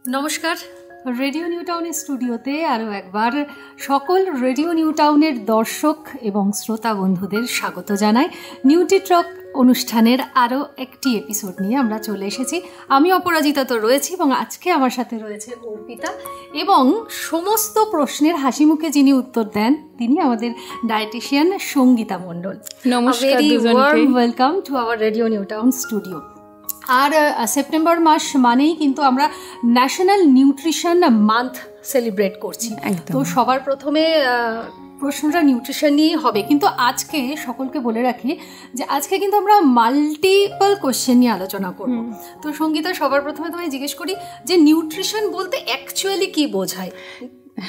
নমস্কার, radio new টাউনের স্টুডিওতে আরও একবার সকল রেডিও নিউ টাউনের দর্শক এবং শ্রোতা বন্ধুদের স্বাগত জানাই। নিউট্রিটক অনুষ্ঠানের আরও একটি এপিসোড নিয়ে আমরা চলে এসেছি। আমি অপরাজিতা তো রয়েছি এবং আজকে আমার সাথে রয়েছে অর্পিতা, এবং সমস্ত প্রশ্নের হাসি মুখে যিনি উত্তর দেন তিনি আমাদের ডায়েটিশিয়ান সঙ্গীতা মণ্ডল। নমস্কার, very warm welcome to our radio New Town studio. আর সেপ্টেম্বর মাস মানেই কিন্তু আমরা ন্যাশনাল নিউট্রিশন মান্থ সেলিব্রেট করছি। তো সবার প্রথমে প্রশ্নটা নিউট্রিশন নিয়েই হবে, কিন্তু আজকে সকলকে বলে রাখি যে আজকে কিন্তু আমরা মাল্টিপল কোশ্চেন নিয়ে আলোচনা করব। তো সঙ্গীতা, সবার প্রথমে তোমায় জিজ্ঞেস করি যে নিউট্রিশন বলতে অ্যাকচুয়ালি কি বোঝায়?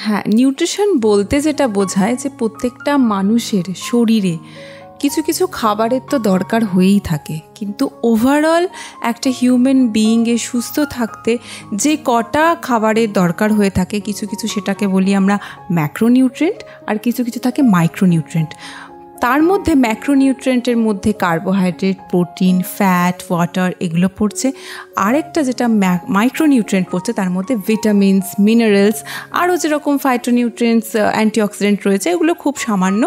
হ্যাঁ, নিউট্রিশন বলতে যেটা বোঝায় যে প্রত্যেকটা মানুষের শরীরে কিছু কিছু খাবারের তো দরকার হয়েই থাকে, কিন্তু ওভারঅল একটা হিউম্যান বিইংয়ে সুস্থ থাকতে যে কটা খাবারের দরকার হয়ে থাকে কিছু কিছু সেটাকে বলি আমরা ম্যাক্রোনিউট্রিয়েন্ট, আর কিছু কিছু থাকে মাইক্রোনিউট্রিয়েন্ট। তার মধ্যে ম্যাক্রোনিউট্রিয়েন্টের মধ্যে কার্বোহাইড্রেট, প্রোটিন, ফ্যাট, ওয়াটার এগুলো পড়ছে। আরেকটা যেটা মাইক্রোনিউট্রিয়েন্ট পড়ছে তার মধ্যে ভিটামিনস, মিনারেলস, আরও যেরকম ফাইটোনিউট্রিয়েন্টস, অ্যান্টিঅক্সিডেন্ট রয়েছে, এগুলো খুব সামান্য,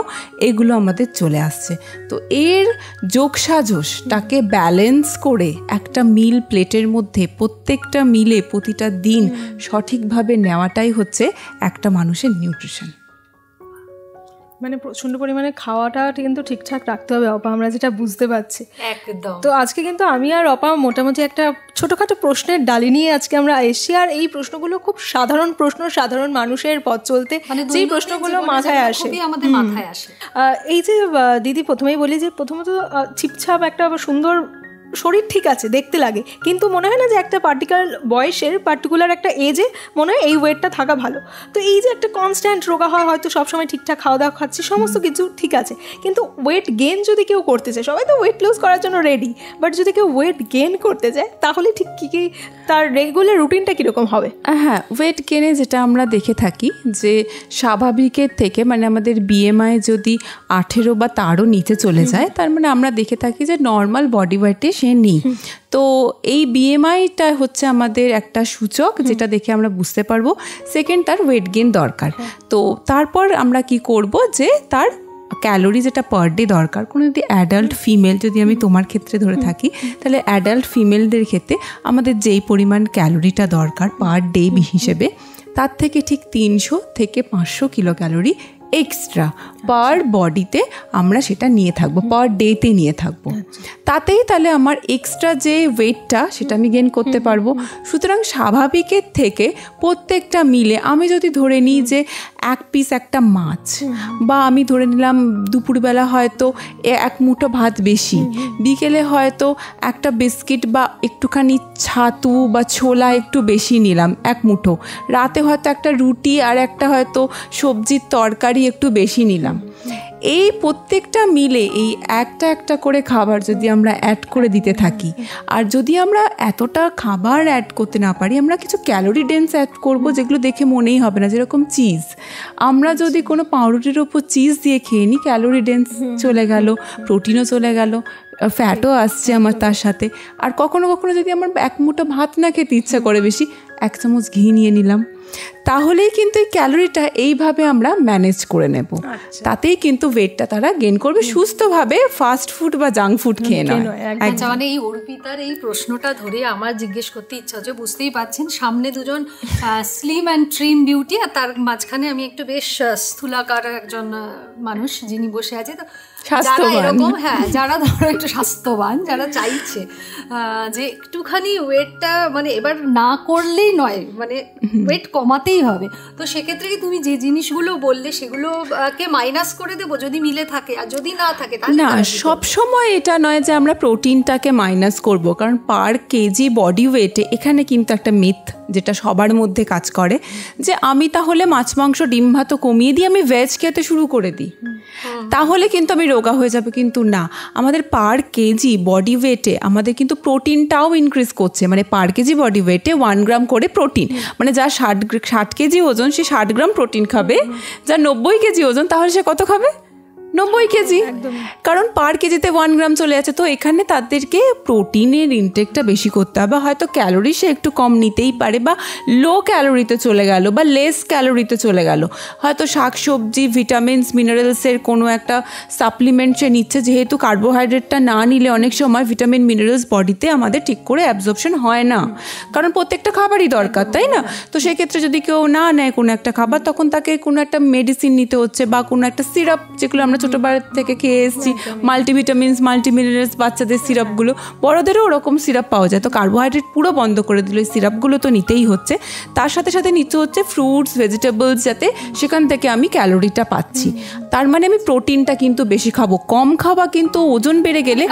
এগুলো আমাদের চলে আসছে। তো এর যোগসাজশটাকে ব্যালেন্স করে একটা মিল প্লেটের মধ্যে প্রত্যেকটা মিলে প্রতিটা দিন সঠিকভাবে নেওয়াটাই হচ্ছে একটা মানুষের নিউট্রিশন। মানে প্রচণ্ড পরিমাণে খাওয়াটা কিন্তু ঠিকঠাক রাখতে হবে অপা, আমরা যেটা বুঝতে পারছি একদম। তো আজকে কিন্তু আমি আর অপা মোটামুটি একটা ছোটোখাটো প্রশ্নের ডালি নিয়ে আজকে আমরা এসছি। আর এই প্রশ্নগুলো খুব সাধারণ প্রশ্ন, সাধারণ মানুষের পথ চলতে যেই প্রশ্নগুলো মাথায় আসে, আমাদের মাথায় আসে। এই যে দিদি প্রথমেই বলি যে প্রথমত ছিপছাপ একটা সুন্দর শরীর ঠিক আছে, দেখতে লাগে, কিন্তু মনে হয় না যে একটা পার্টিকুলার বয়সের পার্টিকুলার একটা এজে মনে হয় এই ওয়েটটা থাকা ভালো। তো এই যে একটা কনস্ট্যান্ট রোগা হয়, হয়তো সবসময় ঠিকঠাক খাওয়া দাওয়া খাচ্ছি, সমস্ত কিছু ঠিক আছে, কিন্তু ওয়েট গেন যদি কেউ করতে চায়, সবাই তো ওয়েট লুজ করার জন্য রেডি, বাট যদি কেউ ওয়েট গেন করতে চায় তাহলে ঠিক কী তার রেগুলার রুটিনটা কীরকম হবে? হ্যাঁ, ওয়েট গেনে যেটা আমরা দেখে থাকি যে স্বাভাবিকের থেকে মানে আমাদের বিএমআই যদি 18 বা তারও নিচে চলে যায়, তার মানে আমরা দেখে থাকি যে নর্মাল বডি ওয়েটে সে নেই। তো এই বিএমআইটা হচ্ছে আমাদের একটা সূচক যেটা দেখে আমরা বুঝতে পারবো। সেকেন্ড, তার ওয়েট গেইন দরকার। তো তারপর আমরা কি করব যে তার ক্যালোরি যেটা পার ডে দরকার, কোনো যদি অ্যাডাল্ট ফিমেল, যদি আমি তোমার ক্ষেত্রে ধরে থাকি, তাহলে অ্যাডাল্ট ফিমেলদের ক্ষেত্রে আমাদের যেই পরিমাণ ক্যালোরিটা দরকার পার ডে হিসেবে, তার থেকে ঠিক 300 থেকে 500 কিলো ক্যালোরি এক্সট্রা পার বডিতে আমরা সেটা নিয়ে থাকবো, পার ডেতে নিয়ে থাকবো। তাতেই তাহলে আমার এক্সট্রা যে ওয়েটটা সেটা আমি গেইন করতে পারবো। সুতরাং স্বাভাবিকের থেকে প্রত্যেকটা মিলে আমি যদি ধরে নিই যে এক পিস একটা মাছ, বা আমি ধরে নিলাম দুপুরবেলা হয়তো এক মুঠো ভাত বেশি, বিকেলে হয়তো একটা বিস্কিট বা একটুখানি ছাতু বা ছোলা একটু বেশি নিলাম এক মুঠো, রাতে হয়তো একটা রুটি আর একটা হয়তো সবজির তরকারি একটু বেশি নিলাম। এই প্রত্যেকটা মিলে এই একটা একটা করে খাবার যদি আমরা অ্যাড করে দিতে থাকি, আর যদি আমরা এতটা খাবার অ্যাড করতে না পারি, আমরা কিছু ক্যালোরি ডেন্স অ্যাড করব যেগুলো দেখে মনেই হবে না। যেরকম চিজ, আমরা যদি কোনো পাউরুটির ওপর চিজ দিয়ে খেয়ে নিই, ক্যালোরি ডেন্স চলে গেল, প্রোটিনও চলে গেল, ফ্যাটও আসছে আমার তার সাথে। আর কখনো কখনো যদি আমার এক মুঠো ভাত না খেতে ইচ্ছা করে বেশি, 1 চামচ ঘি নিয়ে নিলাম, তাহলেই কিন্তু এই ক্যালোরিটা এইভাবে আমরা ম্যানেজ করে নেব। তাতেই কিন্তু ওয়েটটা তারা গেইন করবে সুস্থভাবে, ফাস্ট ফুড বা জাঙ্ক ফুড খেয়ে নয়। মানে এই অর্পিতার এই প্রশ্নটা ধরে আমার জিজ্ঞেস করতে ইচ্ছা হচ্ছে। বুঝতেই পারছেন সামনে দুজন স্লিম অ্যান্ড ট্রিম বিউটি, আর তার মাঝখানে আমি একটু বেশ স্থূলাকার একজন মানুষ যিনি বসে আছে। তো যারা এরকম, হ্যাঁ, যারা ধরো একটু স্বাস্থ্যবান, যারা চাইছে যে একটুখানি ওয়েটটা মানে এবার না করলেই নয়, মানে ওয়েট কমাতেই হবে, তো সেক্ষেত্রে কি তুমি যে জিনিসগুলো বললে সেগুলোকে মাইনাস করে দেবো যদি মিলে থাকে, আর যদি না থাকে না, সবসময় এটা নয় যে আমরা প্রোটিনটাকে মাইনাস করব, কারণ পার কেজি বডি ওয়েটে এখানে কিন্তু একটা মিথ যেটা সবার মধ্যে কাজ করে যে আমি তাহলে মাছ মাংস ডিম ভাত কমিয়ে দিই, আমি ভেজ খেতে শুরু করে দিই, তাহলে কিন্তু আমি রোগা হয়ে যাবে। কিন্তু না, আমাদের পার কেজি বডি ওয়েটে আমাদের কিন্তু প্রোটিনটাও ইনক্রিজ করছে। মানে পার কেজি বডি ওয়েটে 1 গ্রাম করে প্রোটিন, মানে যার 60 কেজি ওজন সে 60 গ্রাম প্রোটিন খাবে, যার 90 কেজি ওজন তাহলে সে কত খাবে? 90 কেজি, কারণ পার কেজিতে 1 গ্রাম চলে যাচ্ছে। তো এখানে তাদেরকে প্রোটিনের ইনটেকটা বেশি করতে হবে, হয়তো ক্যালোরি সে একটু কম নিতেই পারে, বা লো ক্যালোরিতে চলে গেল বা লেস ক্যালোরিতে চলে গেল, হয়তো শাকসবজি, ভিটামিনস, মিনারেলসের কোনো একটা সাপ্লিমেন্ট সে নিচ্ছে, যেহেতু কার্বোহাইড্রেটটা না নিলে অনেক সময় ভিটামিন মিনারেলস বডিতে আমাদের ঠিক করে অ্যাবজর্পশন হয় না, কারণ প্রত্যেকটা খাবারই দরকার, তাই না? তো সেক্ষেত্রে যদি কেউ না নেয় কোনো একটা খাবার, তখন তাকে কোনো একটা মেডিসিন নিতে হচ্ছে, বা কোনো একটা সিরাপ, যেগুলো আমরা ছোটোবেলা থেকে খেয়ে এসেছি, মাল্টিভিটামিনস, মাল্টিমিনারেলস, বাচ্চাদের সিরাপগুলো, বড়োদেরও ওরকম সিরাপ পাওয়া যায়। তো কার্বোহাইড্রেট পুরো বন্ধ করে দিল, এই সিরাপগুলো তো নিতেই হচ্ছে, তার সাথে সাথে নিতে হচ্ছে ফ্রুটস, ভেজিটেবলস, যাতে সেখান থেকে আমি ক্যালোরিটা পাচ্ছি। তার মানে আমি প্রোটিনটা কিন্তু বেশি খাবো, কম খাওয়া কিন্তু ওজন বেড়ে গেলে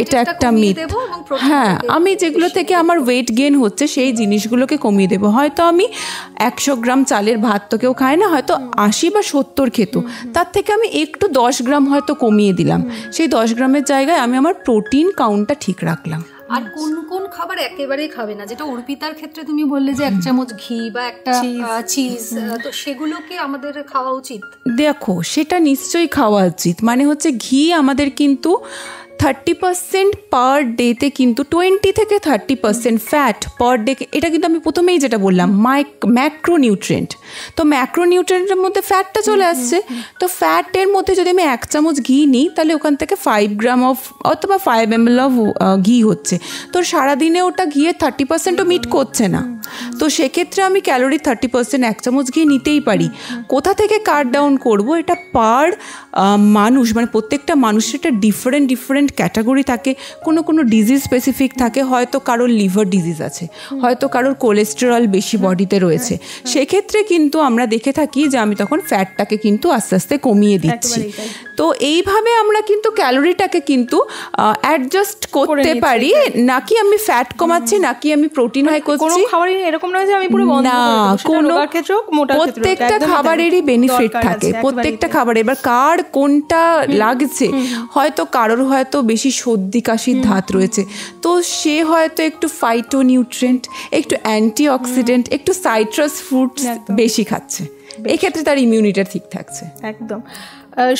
এটা একটা মিথ। হ্যাঁ, আমি যেগুলো থেকে আমার ওয়েট গেইন হচ্ছে সেই জিনিসগুলোকে কমিয়ে দেবো। হয়তো আমি 100 গ্রাম চালের ভাত তো কেউ খায় না, হয়তো 80 বা 70 খেত, তার থেকে আমি একটু 10 গ্রাম হয়তো কমিয়ে দিলাম, সেই 10 গ্রামের জায়গায় আমি আমার প্রোটিন কাউন্টটা ঠিক রাখলাম। আর কোন কোন খাবার একেবারেই খাবে না, যেটা অর্পিতার ক্ষেত্রে তুমি বললে যে 1 চামচ ঘি বা একটা চিজ, তো সেগুলোকে আমাদের খাওয়া উচিত? দেখো, সেটা নিশ্চয়ই খাওয়া উচিত। মানে হচ্ছে ঘি আমাদের কিন্তু 30% পার ডেতে, কিন্তু 20 থেকে 30% ফ্যাট পার ডে, এটা কিন্তু আমি প্রথমেই যেটা বললাম ম্যাক্রোনিউট্রিয়েন্ট। তো ম্যাক্রোনিউট্রিয়েন্টের মধ্যে ফ্যাটটা চলে আসছে, তো ফ্যাটের মধ্যে যদি আমি 1 চামচ ঘি নিই, তাহলে ওখান থেকে 5 গ্রাম অফ অথবা 5 ml অফ ঘি হচ্ছে। তো সারাদিনে ওটা ঘিয়ের 30%ও মিট করছে না, তো সেক্ষেত্রে আমি ক্যালোরি 30% 1 চামচ ঘি নিতেই পারি। কোথা থেকে কাট ডাউন করবো, এটা পার মানুষ, মানে প্রত্যেকটা মানুষের একটা ডিফারেন্ট ক্যাটাগরি থাকে, কোনো ডিজিজ স্পেসিফিক থাকে, হয়তো কারোর লিভার ডিজিজ আছে, হয়তো কারোর কোলেস্টেরল বেশি বডিতে রয়েছে, সেক্ষেত্রে কিন্তু আমরা দেখে থাকি যে আমি তখন ফ্যাটটাকে কিন্তু আস্তে আস্তে কমিয়ে দিচ্ছি। তো এইভাবে আমরা কিন্তু ক্যালোরিটাকে কিন্তু অ্যাডজাস্ট করতে পারি, নাকি আমি ফ্যাট কমাচ্ছি নাকি আমি প্রোটিন হাই করছি, এরকম নয় যে আমি পুরো বন্ধ করে দেব। প্রত্যেকটা খাবারেরই বেনিফিট থাকে, প্রত্যেকটা খাবারে। এবার কার কোনটা লাগছে, হয়তো কারোর হয়তো বেশি সর্দি কাশির ধাত রয়েছে, তো সে হয়তো একটু ফাইটোনিউট্রিয়েন্ট, একটু অ্যান্টিঅক্সিডেন্ট, একটু সাইট্রাস ফ্রুটস বেশি খাচ্ছে, এক্ষেত্রে তার ইমিউনিটি ঠিক থাকছে। একদম।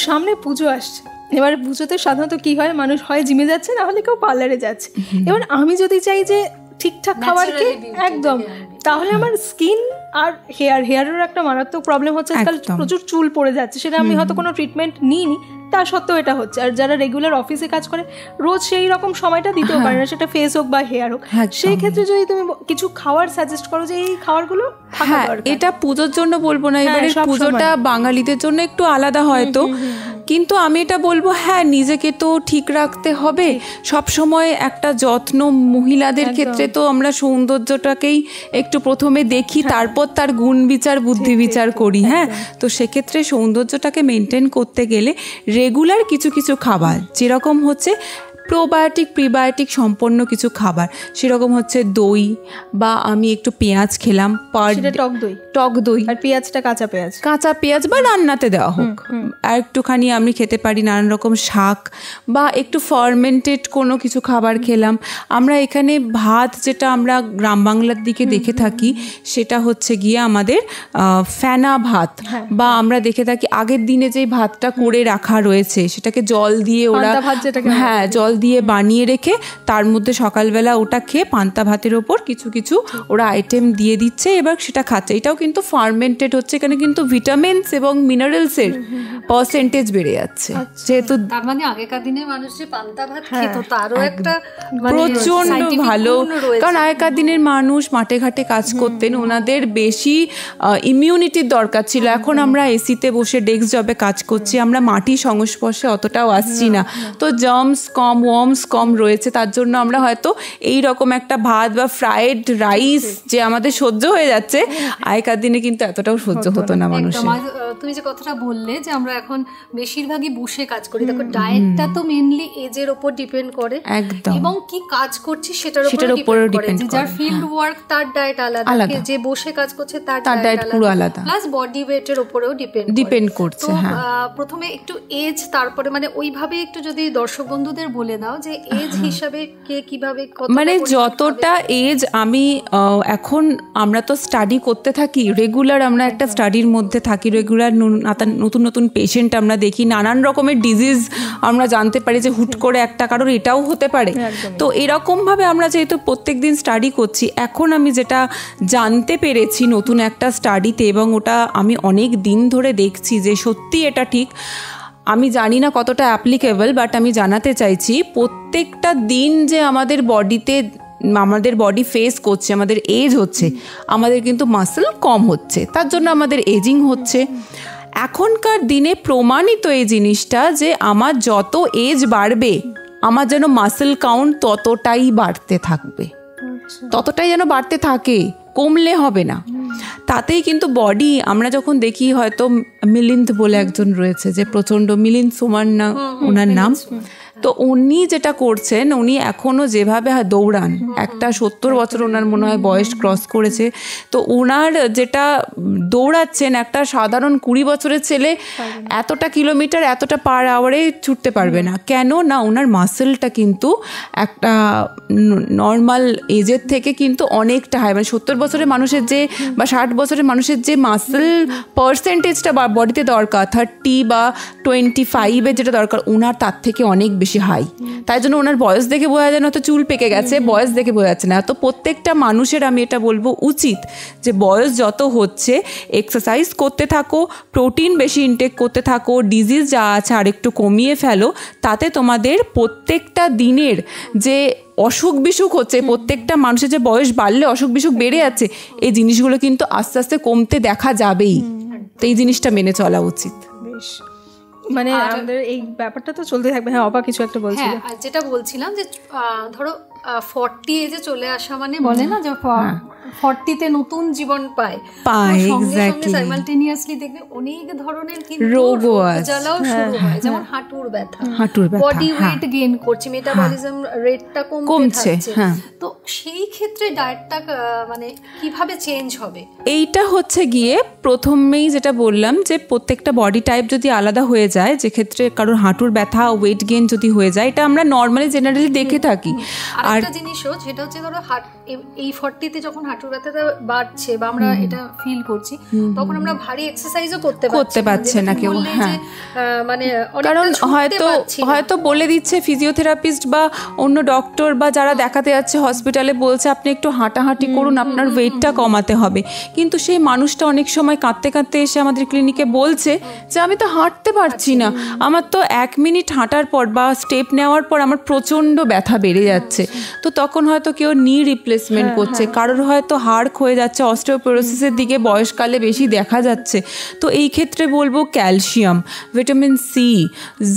সামনে পুজো আসছে, এবার পুজোতে সাধারণত কি হয়, মানুষ হয় জিমে যাচ্ছে, না হলে কেউ পার্লারে যাচ্ছে। এবার আমি যদি চাই যে ঠিকঠাক খাবার খেয়ে একদম, তাহলে আমার স্কিন আর হেয়ারের একটা মারাত্মক প্রবলেম হচ্ছে, আজকাল প্রচুর চুল পড়ে যাচ্ছে, সেটা আমি হয়তো কোনো ট্রিটমেন্ট নিইনি, তা সত্ত্বেও এটা হচ্ছে। আর যারা রেগুলার অফিসে কাজ করে, রোজ সেই রকম সময়টা দিতেও পারে না, সেটা ফেস হোক বা হেয়ার হোক, সেই ক্ষেত্রে যদি তুমি কিছু খাবার সাজেস্ট করো যে এই খাবারগুলো, হ্যাঁ, এটা পুজোর জন্য বলবো না, এবারে পুজোটা বাঙালিদের জন্য একটু আলাদা হয়তো, কিন্তু আমি এটা বলবো, হ্যাঁ, নিজেকে তো ঠিক রাখতে হবে সব সময়। একটা যত্ন, মহিলাদের ক্ষেত্রে তো আমরা সৌন্দর্যটাকেই একটু প্রথমে দেখি, তারপর তার গুণ বিচার, বুদ্ধি বিচার করি। হ্যাঁ, তো সেক্ষেত্রে সৌন্দর্যটাকে মেনটেন করতে গেলে রেগুলার কিছু কিছু খাবার, যেরকম হচ্ছে প্রোবায়োটিক প্রিবায়োটিক সম্পন্ন কিছু খাবার, সেরকম হচ্ছে দই, বা আমি একটু পেঁয়াজ খেলাম, টক দই, আর পেঁয়াজটা কাঁচা পেঁয়াজ বা রান্নাতে দেওয়া হোক, আর একটুখানি আমি খেতে পারি নানান রকম শাক, বা একটু ফার্মেন্টেড কোনো কিছু খাবার খেলাম। আমরা এখানে ভাত, যেটা আমরা গ্রাম বাংলার দিকে দেখে থাকি, সেটা হচ্ছে গিয়ে আমাদের ফেনা ভাত, বা আমরা দেখে থাকি আগের দিনে যে ভাতটা করে রাখা রয়েছে, সেটাকে জল দিয়ে ওরা, হ্যাঁ, জল দিয়ে বানিয়ে রেখে তার মধ্যে সকালবেলা ওটা খেয়ে পান্তা ভাতের ওপর কিছু কিছু ওরা আইটেম দিয়ে দিচ্ছে, এবার সেটা খাচ্ছে। এটাও কিন্তু ফার্মেন্টেড হচ্ছে, এখানে কিন্তু ভিটামিনস এবং মিনারেলসের পার্সেন্টেজ বেড়ে যাচ্ছে। যেহেতু তার মানে আগেকার দিনে মানুষ যে পান্তা ভাত খেত, তারও একটা প্রচন্ড ভালো, কারণ আগেকার দিনের মানুষ মাঠে ঘাটে কাজ করতেন, ওনাদের বেশি ইমিউনিটির দরকার ছিল। এখন আমরা এসিতে বসে ডেস্ক জবে কাজ করছি, আমরা মাটির সংস্পর্শে অতটাও আসছি না, তো জার্মস কম, ওয়ার্মস কম রয়েছে, তার জন্য আমরা হয়তো এই রকম একটা ভাত বা ফ্রাইড রাইস যে আমাদের সহ্য হয়ে যাচ্ছে, আগেকার দিনে কিন্তু এতটাও সহ্য হতো না মানুষের। তুমি যে কথাটা বললে যে আমরা এখন বেশিরভাগই বসে কাজ করি, দেখো ডায়েটটা তো মেইনলি এজের উপর ডিপেন্ড করে, এবং কি কাজ করছি সেটার উপর ডিপেন্ড করে। যার ফিল্ড ওয়ার্ক তার ডায়েট আলাদা, যে বসে কাজ করছে তার ডায়েট পুরো আলাদা, প্লাস বডি ওয়েটের উপরেও ডিপেন্ড করছে। প্রথমে একটু এজ, তারপরে মানে ওইভাবে একটু যদি দর্শক বন্ধুদের বলে বলে দাও যে এজ হিসাবে কে কিভাবে, মানে যতটা এজ আমি এখন আমরা তো স্টাডি করতে থাকি রেগুলার, আমরা একটা স্টাডির মধ্যে থাকি রেগুলার, নতুন নতুন পেশেন্ট আমরা দেখি, নানান রকমের ডিজিজ আমরা জানতে পারি যে হুট করে একটা কারোর এটাও হতে পারে। তো এরকমভাবে আমরা যেহেতু প্রত্যেক দিন স্টাডি করছি, এখন আমি যেটা জানতে পেরেছি নতুন একটা স্টাডিতে, এবং ওটা আমি অনেক দিন ধরে দেখছি যে সত্যি এটা ঠিক, আমি জানি না কতটা অ্যাপ্লিকেবল, বাট আমি জানাতে চাইছি প্রত্যেকটা দিন যে আমাদের বডি ফেস করছে, আমাদের এজ হচ্ছে, আমাদের কিন্তু মাসল কম হচ্ছে, তার জন্য আমাদের এজিং হচ্ছে। এখনকার দিনে প্রমাণিত এই জিনিসটা যে আমার যত এজ বাড়বে আমার যেন মাসল কাউন্ট ততটাই বাড়তে থাকবে, ততটাই যেন বাড়তে থাকে, কমলে হবে না। তাতেই কিন্তু বডি, আমরা যখন দেখি, হয়তো মিলিন্দ বলে একজন রয়েছে যে প্রচণ্ড, মিলিন্দ সোমান না ওনার নাম, তো উনি যেটা করছেন, উনি এখনও যেভাবে দৌড়ান, একটা 70 বছর ওনার মনে হয় বয়স ক্রস করেছে, তো ওনার যেটা দৌড়াচ্ছেন, একটা সাধারণ 20 বছরের ছেলে এতটা কিলোমিটার এতটা পার আওয়ারে ছুটতে পারবে না। কেন না, ওনার মাসেলটা কিন্তু একটা নর্মাল এজের থেকে কিন্তু অনেকটা হাই, মানে 70 বছরের মানুষের যে বা 60 বছরের মানুষের যে মাসেল পার্সেন্টেজটা বডিতে দরকার 30 বা 25-এর যেটা দরকার, ওনার তার থেকে অনেক বেশি হাই। তাই জন্য ওনার বয়স দেখে বোঝা যায় না, তো চুল পেকে গেছে, বয়স দেখে বোঝা যাচ্ছে না। তো প্রত্যেকটা মানুষের আমি এটা বলবো উচিত যে বয়স যত হচ্ছে এক্সারসাইজ করতে থাকো, প্রোটিন বেশি ইনটেক করতে থাকো, ডিজিজ যা আছে আর একটু কমিয়ে ফেলো, তাতে তোমাদের প্রত্যেকটা দিনের যে অসুখ বিসুখ হচ্ছে, প্রত্যেকটা মানুষের যে বয়স বাড়লে অসুখ বিসুখ বেড়ে যাচ্ছে, এই জিনিসগুলো কিন্তু আস্তে আস্তে কমতে দেখা যাবেই। তো এই জিনিসটা মেনে চলা উচিত। বেশ, মানে আমাদের এই ব্যাপারটা তো চলতে থাকবে। হ্যাঁ, অপা কিছু একটা বলছিল। হ্যাঁ, যেটা বলছিলাম যে ধরো 40 এজে চলে আসা মানে বলে না যে 40-তে নতুন জীবন পায়, এক্স্যাক্টলি, সাইমালটেনিয়াসলি দেখবে অনেক ধরনের রোগ জ্বালাও শুরু হয়, যেমন হাঁটুর ব্যথা, বডি ওয়েট গেইন করছে, মেটাবলিজম রেটটা কমছে। তো সেই ক্ষেত্রে ডায়েটটা মানে কিভাবে চেঞ্জ হবে? এইটা হচ্ছে গিয়ে প্রথমেই যেটা বললাম যে প্রত্যেকটা বডি টাইপ যদি আলাদা হয়ে যায়, যে ক্ষেত্রে কারোর হাঁটুর ব্যথা, ওয়েট গেইন যদি হয়ে যায়, এটা আমরা নর্মালি জেনারেলি দেখে থাকি। আর একটা জিনিসও যেটা হচ্ছে, ধরো এই 40-তে যখন হাঁটুর ব্যথাটা বাড়ছে বা আমরা এটা ফিল করছি, তখন আমরা ভারী এক্সারসাইজও করতে পারছে না কেউ। হ্যাঁ, মানে কারণ হয়তো বলে দিচ্ছে ফিজিওথেরাপিস্ট বা অন্য ডক্টর বা যারা দেখাতে যাচ্ছে হসপিটালে, বলছে আপনি একটু হাঁটাহাঁটি করুন, আপনার ওয়েটটা কমাতে হবে, কিন্তু সেই মানুষটা অনেক সময় কাঁদতে কাঁদতে এসে আমাদের ক্লিনিকে বলছে যে আমি তো হাঁটতে পারছি না, আমার তো 1 মিনিট হাঁটার পর বা স্টেপ নেওয়ার পর আমার প্রচণ্ড ব্যথা বেড়ে যাচ্ছে। তো তখন হয়তো কেউ নি রিপ্লেসমেন্ট করছে, কারোর হয়তো হাড় ক্ষয়ে যাচ্ছে, অস্টিওপোরোসিসের দিকে বয়সকালে বেশি দেখা যাচ্ছে। তো এই ক্ষেত্রে বলবো calcium, vitamin C,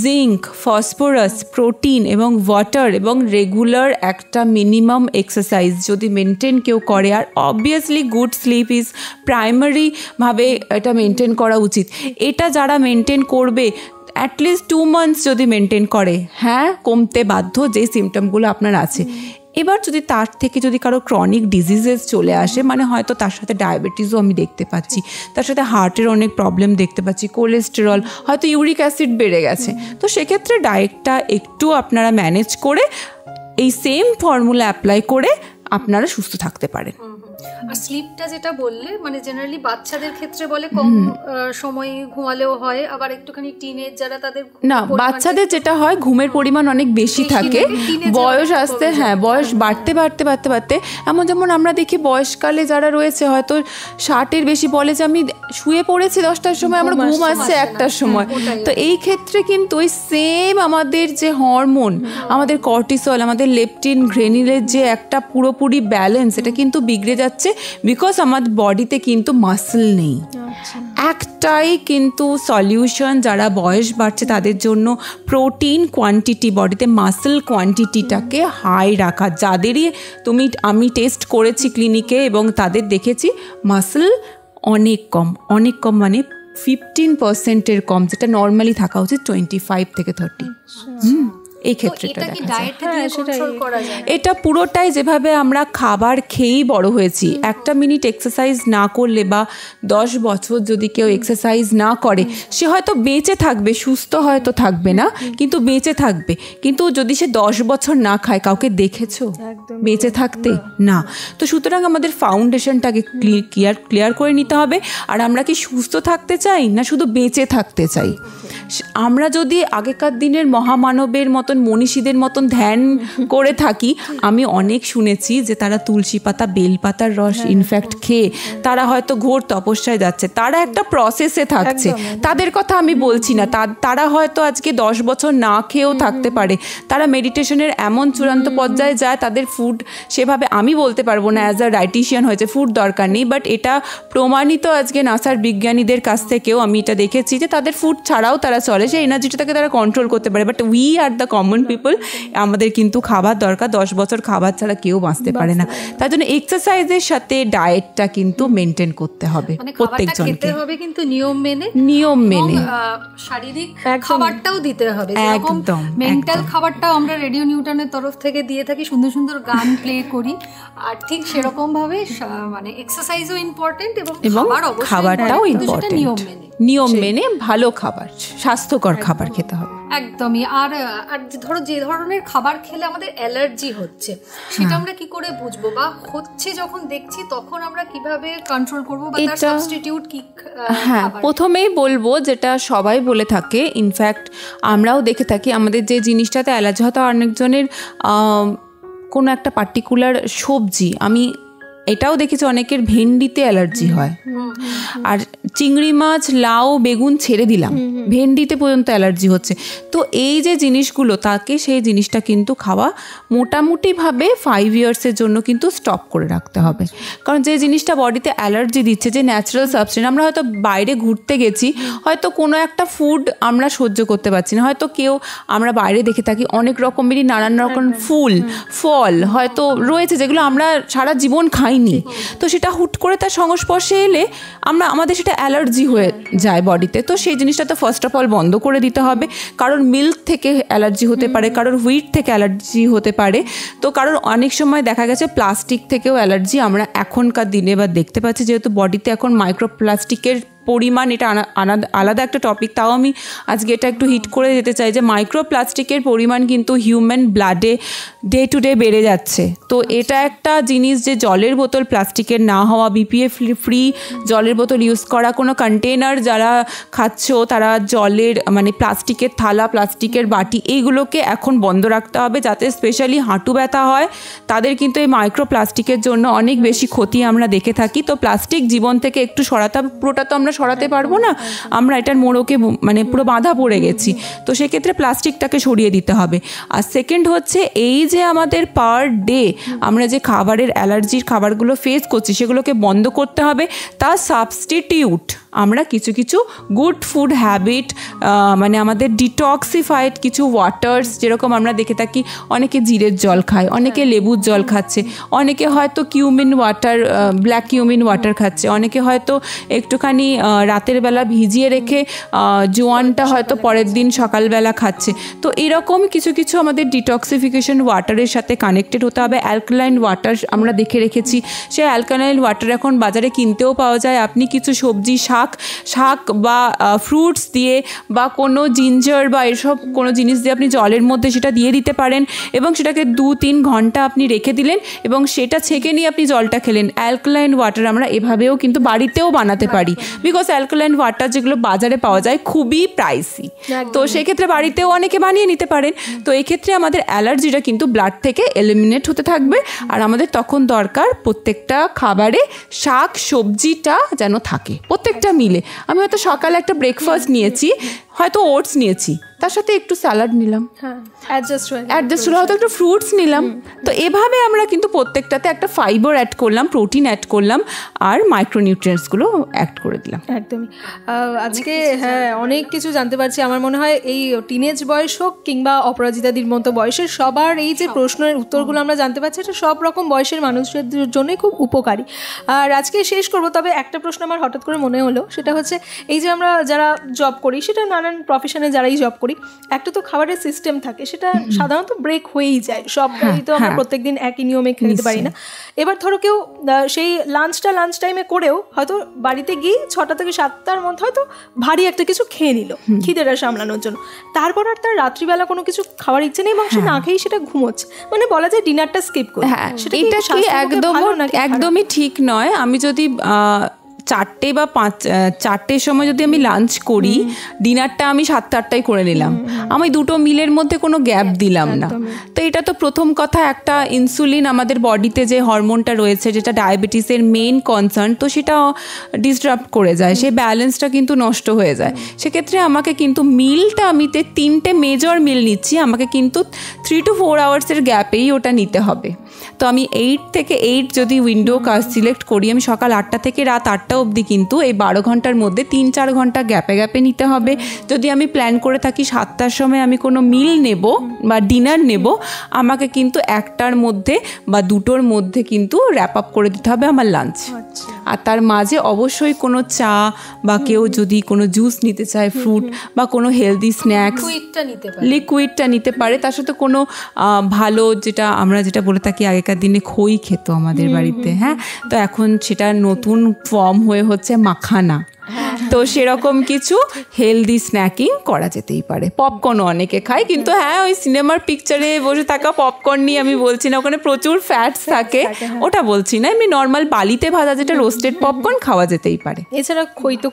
zinc, phosphorus, protein এবং ওয়াটার এবং রেগুলার একটা মিনিমাম এক্সারসাইজ যদি মেনটেন কেউ করে, আর অবভিয়াসলি গুড স্লিপ ইজ প্রাইমারিভাবে এটা মেনটেন করা উচিত। এটা যারা মেনটেন করবে, অ্যাটলিস্ট 2 মান্থস যদি মেনটেন করে, হ্যাঁ কমতে বাধ্য যে সিমটমগুলো আপনার আছে। এবার যদি তার থেকে যদি কারো ক্রনিক ডিজিজেস চলে আসে, মানে হয়তো তার সাথে ডায়াবেটিসও আমি দেখতে পাচ্ছি, তার সাথে হার্টের অনেক প্রবলেম দেখতে পাচ্ছি, কোলেস্টেরল, হয়তো ইউরিক অ্যাসিড বেড়ে গেছে, তো সেক্ষেত্রে ডায়েটটা একটু আপনারা ম্যানেজ করে এই সেম ফর্মুলা অ্যাপ্লাই করে আপনারা সুস্থ থাকতে পারেন। আর স্লিপটা যেটা বললে, মানে জেনারেলি বাচ্চাদের ক্ষেত্রে বলে কম সময় ঘুমালেও হয়, আবার একটুখানি টিনেজ যারা, তাদের না, বাচ্চাদের যেটা হয় ঘুমের পরিমাণ অনেক বেশি থাকে, বয়স আসতে, হ্যাঁ বয়স বাড়তে বাড়তে বাড়তে বাড়তে, এমন যেমন আমরা দেখি বয়সকালে যারা রয়েছে হয়তো 60-এর বেশি, বলে যে আমি শুয়ে পড়েছি 10টার সময়, আমার ঘুম আসছে 1টার সময়। তো এই ক্ষেত্রে কিন্তু ওই সেম আমাদের যে হরমোন, আমাদের কর্টিসল, আমাদের লেপটিন, গ্রেনিলের যে একটা পুরোপুরি ব্যালেন্স, এটা কিন্তু বিগড়ে যাচ্ছে, বিকজ আমার বডিতে কিন্তু মাসল নেই। একটাই কিন্তু সলিউশন, যারা বয়স বাড়ছে তাদের জন্য প্রোটিন কোয়ান্টিটি, বডিতে মাসল কোয়ান্টিটিটাকে হাই রাখা। যাদেরই আমি টেস্ট করেছি ক্লিনিকে এবং তাদের দেখেছি মাসল অনেক কম, মানে 15%-এর কম, যেটা নর্মালি থাকা উচিত 25 থেকে 30। এই ক্ষেত্রেটা দেখা যায়। এটা পুরোটাই যেভাবে আমরা খাবার খেয়েই বড় হয়েছি, 1 মিনিট এক্সারসাইজ না করলে বা 10 বছর যদি কেউ এক্সারসাইজ না করে, সে হয়তো বেঁচে থাকবে, সুস্থ হয়তো থাকবে না, কিন্তু বেঁচে থাকবে। কিন্তু যদি সে 10 বছর না খায়, কাউকে দেখেছো বেঁচে থাকতে? না। তো সুতরাং আমাদের ফাউন্ডেশনটাকে ক্লিয়ার করে নিতে হবে। আর আমরা কি সুস্থ থাকতে চাই না শুধু বেঁচে থাকতে চাই? আমরা যদি আগেকার দিনের মহামানবের মতন, মনীষীদের মতন ধ্যান করে থাকি, আমি অনেক শুনেছি যে তারা তুলসী পাতা, বেলপাতার রস ইনফ্যাক্ট খেয়ে তারা হয়তো ঘোর তপস্যায় যাচ্ছে, তারা একটা প্রসেসে থাকছে। তাদের কথা আমি বলছি না, তারা হয়তো আজকে 10 বছর না খেয়েও থাকতে পারে, তারা মেডিটেশনের এমন চূড়ান্ত পর্যায়ে যায়, তাদের ফুড সেভাবে আমি বলতে পারবো না অ্যাজ আ ডায়েটিশিয়ান হয়েছে ফুড দরকার নেই, বাট এটা প্রমাণিত আজকে নাসার বিজ্ঞানীদের কাছ থেকেও আমি এটা দেখেছি যে তাদের ফুড ছাড়াও তারা চলে, সেই এনার্জিটাকে তারা কন্ট্রোল করতে পারে। But we are the common people, আমাদের কিন্তু খাবার দরকার, 10 বছর খাবার ছাড়া কেউ বাঁচতে পারে না। তার জন্য এক্সারসাইজের সাথে ডায়েটটা কিন্তু মেনটেন করতে হবে প্রত্যেকজনকে, কিন্তু নিয়ম মেনে শারীরিক খাবারটাও দিতে হবে। একদম মেন্টাল খাবারটাও আমরা রেডিও নিউটনের তরফ থেকে দিয়ে থাকি, সুন্দর সুন্দর গান প্লে করি, আর ঠিক সেরকম ভাবে মানে এক্সারসাইজও ইম্পর্টেন্ট এবং খাবারটাও ইম্পর্টেন্ট। নিয়ম মেনে ভালো খাবার, স্বাস্থ্যকর খাবার খেতে হবে একদমই। আর ধরো যে ধরনের খাবার খেলে আমাদের অ্যালার্জি হচ্ছে, সেটা আমরা কি করে বুঝবো, বা হচ্ছে যখন দেখছি তখন আমরা কিভাবে কন্ট্রোল করবো, বা তার সাবস্টিটিউট কি? হ্যাঁ, প্রথমেই বলবো যেটা সবাই বলে থাকে, ইনফ্যাক্ট আমরাও দেখে থাকি, আমাদের যে জিনিসটাতে অ্যালার্জি হয়তো অনেকজনের কোনো একটা পার্টিকুলার সবজি, আমি এটাও দেখেছি অনেকের ভেন্ডিতে অ্যালার্জি হয়, আর চিংড়ি মাছ, লাউ, বেগুন ছেড়ে দিলাম, ভেন্ডিতে পর্যন্ত অ্যালার্জি হচ্ছে। তো এই যে জিনিসগুলো, তাকে সেই জিনিসটা কিন্তু খাওয়া মোটামুটিভাবে 5 ইয়ার্সের জন্য কিন্তু স্টপ করে রাখতে হবে। কারণ যে জিনিসটা বডিতে অ্যালার্জি দিচ্ছে, যে ন্যাচারাল সাবস্টেন্স, আমরা হয়তো বাইরে ঘুরতে গেছি, হয়তো কোনো একটা ফুড আমরা সহ্য করতে পারছি না, হয়তো কেউ, আমরা বাইরে দেখে থাকি অনেক রকমেরই নানান রকম ফুল ফল হয়তো রয়েছে যেগুলো আমরা সারা জীবন খাইনি, তো সেটা হুট করে তার সংস্পর্শে এলে আমাদের সেটা অ্যালার্জি হয়ে যায় বডিতে। তো সেই জিনিসটা তো ফার্স্ট অফ অল বন্ধ করে দিতে হবে। কারোর মিল্ক থেকে অ্যালার্জি হতে পারে, কারোর হুইট থেকে অ্যালার্জি হতে পারে, তো কারোর অনেক সময় দেখা গেছে প্লাস্টিক থেকেও অ্যালার্জি আমরা এখনকার দিনে বা দেখতে পাচ্ছি, যেহেতু বডিতে এখন মাইক্রোপ্লাস্টিকের পরিমাণ, এটা আলাদা একটা টপিক, তাও আমি আজকে এটা একটু হিট করে যেতে চাই যে মাইক্রোপ্লাস্টিকের পরিমাণ কিন্তু হিউম্যান ব্লাডে ডে টু ডে বেড়ে যাচ্ছে। তো এটা একটা জিনিস যে জলের বোতল প্লাস্টিকের না হওয়া, বিপিএ ফ্রি জলের বোতল ইউজ করা, কোনো কন্টেনার যারা খাচ্ছ তারা জলের মানে প্লাস্টিকের থালা, প্লাস্টিকের বাটি, এইগুলোকে এখন বন্ধ রাখতে হবে, যাতে স্পেশালি হাঁটু ব্যথা হয় তাদের কিন্তু এই মাইক্রোপ্লাস্টিকের জন্য অনেক বেশি ক্ষতি আমরা দেখে থাকি। তো প্লাস্টিক জীবন থেকে একটু সরাতে, পুরোটা তো আমরা সরাতে পারবো না, আমরা এটার মোড়কে মানে পুরো বাঁধা পড়ে গেছি, তো সেক্ষেত্রে প্লাস্টিকটাকে সরিয়ে দিতে হবে। আর সেকেন্ড হচ্ছে, এই যে আমাদের পার ডে আমরা যে খাবারের অ্যালার্জির খাবারগুলো ফেস করছি, সেগুলোকে বন্ধ করতে হবে। তার সাবস্টিটিউট আমরা কিছু কিছু গুড ফুড হ্যাবিট, মানে আমাদের ডিটক্সিফাইড কিছু ওয়াটার্স, যেরকম আমরা দেখে থাকি অনেকে জিরের জল খায়, অনেকে লেবুর জল খাচ্ছে, অনেকে হয়তো cumin water, black cumin water খাচ্ছে, অনেকে হয়তো একটুখানি রাতের বেলা ভিজিয়ে রেখে জোয়ানটা হয়তো পরের দিন সকালবেলা খাচ্ছে। তো এরকম কিছু কিছু আমাদের ডিটক্সিফিকেশন ওয়াটারের সাথে কানেক্টেড হতে হবে। অ্যালকালাইন ওয়াটার আমরা দেখে রেখেছি, সেই অ্যালকালাইন ওয়াটার এখন বাজারে কিনতেও পাওয়া যায়। আপনি কিছু সবজি, শাক বা ফ্রুটস দিয়ে বা কোনো জিঞ্জার বা এসব কোনো জিনিস দিয়ে আপনি জলের মধ্যে সেটা দিয়ে দিতে পারেন, এবং সেটাকে 2-3 ঘন্টা আপনি রেখে দিলেন, এবং সেটা ছেঁকে নিয়ে আপনি জলটা খেলেন। অ্যালকালাইন ওয়াটার আমরা এভাবেও কিন্তু বাড়িতেও বানাতে পারি, বিকজ অ্যালকালাইন ওয়াটার যেগুলো বাজারে পাওয়া যায় খুবই প্রাইসি, তো সেক্ষেত্রে বাড়িতেও অনেকে বানিয়ে নিতে পারেন। তো এক্ষেত্রে আমাদের অ্যালার্জিটা কিন্তু ব্লাড থেকে এলিমিনেট হতে থাকবে। আর আমাদের তখন দরকার প্রত্যেকটা খাবারে শাক সবজিটা যেন থাকে, প্রত্যেকটা মিলে। আমি হয়তো সকালে একটা ব্রেকফাস্ট নিয়েছি, হয়তো ওটস নিয়েছি, তার সাথে একটু স্যালাড নিলাম, অ্যাডজাস্ট হলো, হয়তো একটু ফ্রুটস নিলাম। তো এভাবে আমরা কিন্তু প্রত্যেকটাতে একটা ফাইবার অ্যাড করলাম, প্রোটিন অ্যাড করলাম, আর মাইক্রোনিউট্রিয়েন্টসগুলো অ্যাড করে দিলাম। একদমই। আজকে হ্যাঁ অনেক কিছু জানতে পারছি। আমার মনে হয় এই টিনেজ বয়স হোক কিংবা অপরাজিতাদির মতো বয়সের সবার এই যে প্রশ্নের উত্তরগুলো আমরা জানতে পারছি, এটা সব রকম বয়সের মানুষদের জন্যই খুব উপকারী। আর আজকে শেষ করবো, তবে একটা প্রশ্ন আমার হঠাৎ করে মনে হলো, সেটা হচ্ছে এই যে আমরা যারা জব করি, সেটা নানান প্রফেশনে যারাই জব করি, করি, একটা তো খাবারের সিস্টেম থাকে, সেটা সাধারণত ব্রেক হয়েই যায়, সবটাই তো আমরা প্রত্যেকদিন একই নিয়মে খেতে পারি না। এবার ধরো কেউ সেই লাঞ্চ টাইমে করেও হয়তো বাড়িতে গিয়ে 6টা থেকে 7টার মধ্যে হয়তো ভারী একটা কিছু খেয়ে নিল খিদেটা সামলানোর জন্য, তারপর আর তার রাত্রিবেলা কোনো কিছু খাওয়ার ইচ্ছে নেই এবং সে না খেয়েই সেটা ঘুমোচ্ছে, মানে বলা যায় ডিনারটা স্কিপ করে। এটা কি একদমই ঠিক নয়। আমি যদি 4টে বা 4টের সময় যদি আমি লাঞ্চ করি, ডিনারটা আমি 7-8টায় করে নিলাম, আমি দুটো মিলের মধ্যে কোনো গ্যাপ দিলাম না। তো এটা তো প্রথম কথা, একটা ইনসুলিন আমাদের বডিতে যে হরমোনটা রয়েছে, যেটা ডায়াবেটিসের মেইন কনসার্ন, তো সেটা ডিস্টার্ব করে যায়, সেই ব্যালেন্সটা কিন্তু নষ্ট হয়ে যায়। সেক্ষেত্রে আমাকে কিন্তু মিলটা, আমি 3টে মেজর মিল নিচ্ছি, আমাকে কিন্তু 3 to 4 আওয়ার্সের গ্যাপেই ওটা নিতে হবে। তো আমি 8 থেকে 8 যদি উইন্ডো সিলেক্ট করি, আমি সকাল 8টা থেকে রাত 8টা অবধি কিন্তু এই 12 ঘন্টার মধ্যে 3-4 ঘন্টা গ্যাপে নিতে হবে। যদি আমি প্ল্যান করে থাকি 7টার সময় আমি কোনো মিল নেব বা ডিনার নেব, আমাকে কিন্তু 1টার মধ্যে বা 2টোর মধ্যে কিন্তু র্যাপ আপ করে দিতে হবে আমার লাঞ্চ। আর তার মাঝে অবশ্যই কোনো চা বা কেউ যদি কোনো জুস নিতে চায়, ফ্রুট বা কোনো হেলদি স্ন্যাক্স, লিকুইডটা নিতে পারে। তার সাথে কোনো ভালো, যেটা বলে থাকি, আগেকার দিনে খই খেত আমাদের বাড়িতে, হ্যাঁ, তো এখন সেটা নতুন ফর্ম হয়ে হচ্ছে মাখানা। তো সেরকম কিছু হেলদি স্ন্যাকিং করা যেতেই পারে। পপকর্নও অনেকে খায়, কিন্তু হ্যাঁ, ওই সিনেমার পিকচারে বসে থাকা পপকর্ন নিয়ে আমি বলছি না, ওখানে প্রচুর ফ্যাটস থাকে, ওটা বলছি না। এমনি নর্মাল বালিতে ভাজা যেটা রোস্টেড পপকর্ন খাওয়া যেতেই পারে। এছাড়া খই তো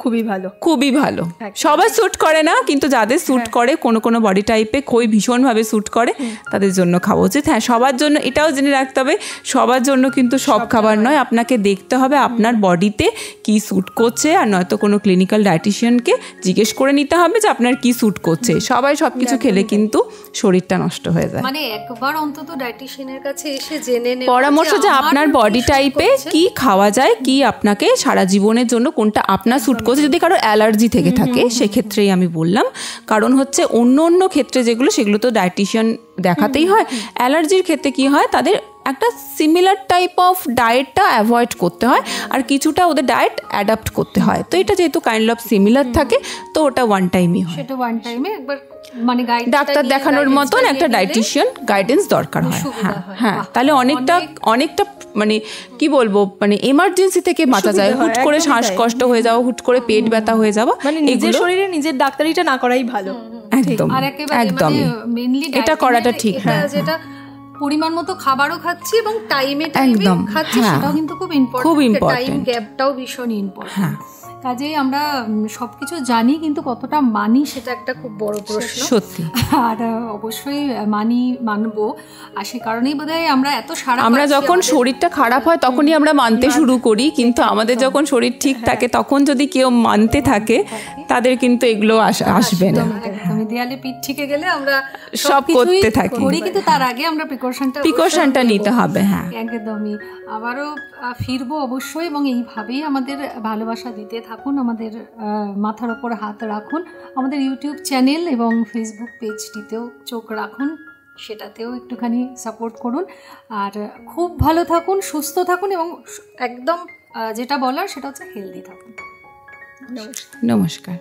খুবই ভালো। সবার স্যুট করে না, কিন্তু যাদের স্যুট করে, কোনো বডি টাইপে খই ভীষণভাবে স্যুট করে, তাদের জন্য খাওয়া উচিত। হ্যাঁ, সবার জন্য, এটাও জেনে রাখতে হবে, সবার জন্য কিন্তু সব খাবার নয়। আপনাকে দেখতে হবে আপনার বডিতে কি স্যুট করছে, আর নয়তো কোনো ক্লিনিক্যাল ডায়েটিশিয়ানকে জিজ্ঞেস করে নিতে হবে যে আপনার কি স্যুট করছে। সবাই সবকিছু খেলে কিন্তু শরীরটা নষ্ট হয়ে যায়। মানে একবার অন্তত ডায়েটিশিয়ানের কাছে এসে জেনে নেওয়া পরামর্শ যে আপনার বডি টাইপে কি খাওয়া যায়, কি আপনাকে সারা জীবনের জন্য কোনটা আপনার স্যুট করছে। যদি কারো অ্যালার্জি থেকে থাকে, সেক্ষেত্রেই আমি বললাম, কারণ হচ্ছে অন্য ক্ষেত্রে সেগুলো তো ডায়েটিশিয়ান দেখাতেই হয়। অ্যালার্জির ক্ষেত্রে কি হয়, তাদের একটা সিমিলার টাইপ অফ ডায়েটটা অ্যাভয়েড করতে হয়, আর কিছুটা ওদের ডায়েট অ্যাডাপ্ট করতে হয়। তো এটা যেহেতু কাইন্ড অফ সিমিলার থাকে, তো ওটা ওয়ান টাইমই হয়। সেটা ওয়ান টাইমে একবার মানে ডাক্তার দেখানোর মতন একটা ডায়েটিশিয়ান গাইডেন্স দরকার হয়। হ্যাঁ, তাহলে অনেকটা মানে কি বলবো, মানে এমার্জেন্সি থেকে বাঁচা যায়। হুট করে শ্বাসকষ্ট হয়ে যাওয়া, হুট করে পেট ব্যথা হয়ে যাওয়া, মানে নিজের শরীরে নিজের ডাক্তারিটা না করাই ভালো। একদম, এটা করাটা ঠিক। যেটা পরিমাণ মতো খাবারও খাচ্ছি এবং টাইমে খাচ্ছি, সেটাও কিন্তু খুব ইম্পর্টেন্ট। টাইম গ্যাপটাও ভীষণ ইম্পর্টেন্ট। কাজেই আমরা সবকিছু জানি, কিন্তু কতটা মানি সেটা একটা খুব বড় প্রশ্ন। সত্যি। আর অবশ্যই মানবো, আর সে কারণেই বোধহয় আমরা যখন শরীরটা খারাপ হয় তখনই আমরা মানতে শুরু করি, কিন্তু আমাদের যখন শরীর ঠিক থাকে, তখন যদি কেউ মানতে থাকে, তাদের কিন্তু এগুলো আসবে না। আমি দেয়ালে পিঠ ঠিকে গেলে আমরা সব করতে থাকি, কিন্তু তার আগে আমরা প্রিকশনটা নিতে হবে। হ্যাঁ, একদমই। আবারও ফিরবো অবশ্যই, এবং এইভাবেই আমাদের ভালোবাসা দিতে থাকুন, আমাদের মাথার ওপর হাত রাখুন, আমাদের ইউটিউব চ্যানেল এবং ফেসবুক পেজটিতেও চোখ রাখুন, সেটাতেও একটুখানি সাপোর্ট করুন। আর খুব ভালো থাকুন, সুস্থ থাকুন, এবং একদম যেটা বলার সেটা হচ্ছে হেলদি থাকুন। নমস্কার।